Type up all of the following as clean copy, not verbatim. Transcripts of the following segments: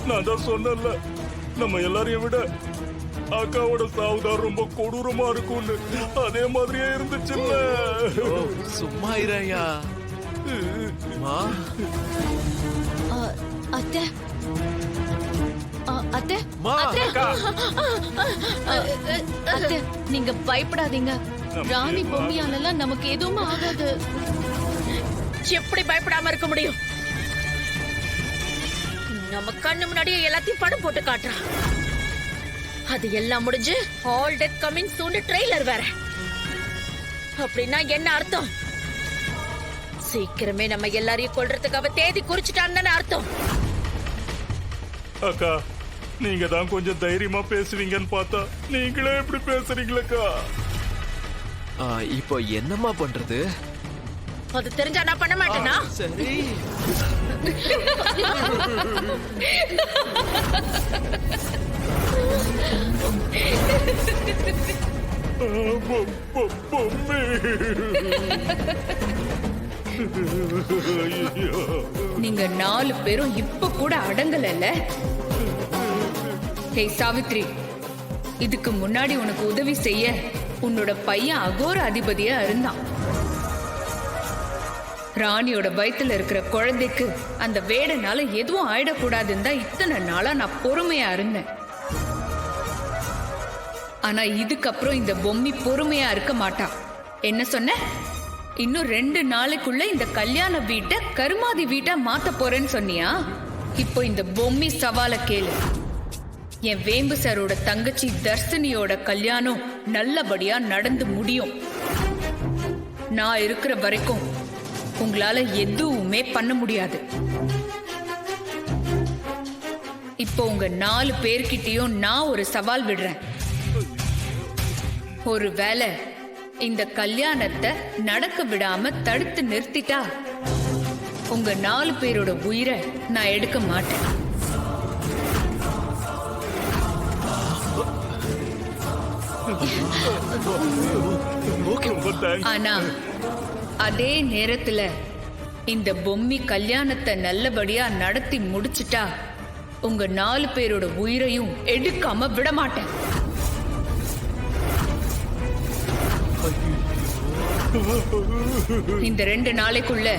நான் தான் சொன்னேன்ல, நம்ம எல்லாரையும் விட அக்காவோட சாவுதான் ரொம்ப கொடூரமா இருக்கும்னு. அதே மாதிரியே இருந்துச்சுல்ல. சும்மா இறையா. அத்தை அத்தை அத்தை, நீங்க பயப்படாதீங்க. ராணி பொம்மையால நமக்கு எதுவும் ஆகாது. எப்படி பயப்படாம இருக்க முடியும்? நம்ம கண்ணு முன்னாடியே எல்லாத்தையும் படம் போட்டு காட்டுறான். அது எல்லாம் முடிஞ்சு all death coming soon trailer வேற. அப்படின்னா என்ன அர்த்தம்? சீக்கிரமே நம்ம எல்லாரையும் கொல்றதுக்காக தேதி குறிச்சிட்டான்னு அர்த்தம். அக்கா, நீங்க தான் கொஞ்சம் தைரியமா பேசுவீங்கன்னு பார்த்தா நீங்களே எப்படி பேசுறீங்களக்கா? இப்போ என்னம்மா பண்றது? அது தெரிஞ்சா நான் பண்ண மாட்டேனா? சரி. நீங்க 4 பேரும் இப்ப கூட அடங்கலல்ல. ஹே சாவித்ரி, இதுக்கு முன்னாடி உனக்கு உதவி செய்ய உன்னோட பையன் அகோர அதிபதியா இருந்தான். ராணியோட வயித்துல இருக்கிற குழந்தைக்கு அந்த வேடனால எதுவும் ஆயிடக்கூடாதுன்னு தான் இத்தனை நாளா நான் பொறுமையா இருந்தேன். ஆனா இதுக்கப்புறம் இந்த பொம்மி பொறுமையா இருக்க மாட்டா. என்ன சொன்ன? இன்னும் 2 நாளைக்குள்ள இந்த கல்யாண வீட்டை கருமாதி வீட்டா மாத்த போறேன்னு சொன்னியா? இப்போ இந்த பொம்மி சவால கேளு. என் வேம்பு சாரோட தங்கச்சி தர்ஷினியோட கல்யாணம் நல்லபடியா நடந்து முடியும். நான் இருக்கிற வரைக்கும் உங்களால எதுவுமே பண்ண முடியாது. இப்போ உங்க 4 பேர்கிட்டயும் நான் ஒரு சவால் விடுறேன். ஒருவேளை இந்த கல்யாணத்தை நடக்க விடாம தடுத்து நிறுத்திட்டா உங்க 4 பேரோட உயிரை நான் எடுக்க மாட்டேன். ஆனா அதே நேரத்துல இந்த பொம்மி கல்யாணத்தை நல்லபடியா நடத்தி முடிச்சிட்டா உங்க 4 பேரோட உயிரையும் எடுக்காம விட மாட்டேன். இந்த 2 நாளைக்குள்ள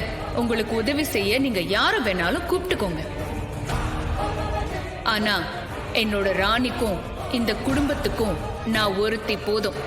உங்களுக்கு உதவி செய்ய நீங்க யார வேணாலும் கூப்பிட்டுக்கோங்க. ஆனா என்னோட ராணிக்கும் இந்த குடும்பத்துக்கும் நான் ஒருத்தி போதும்.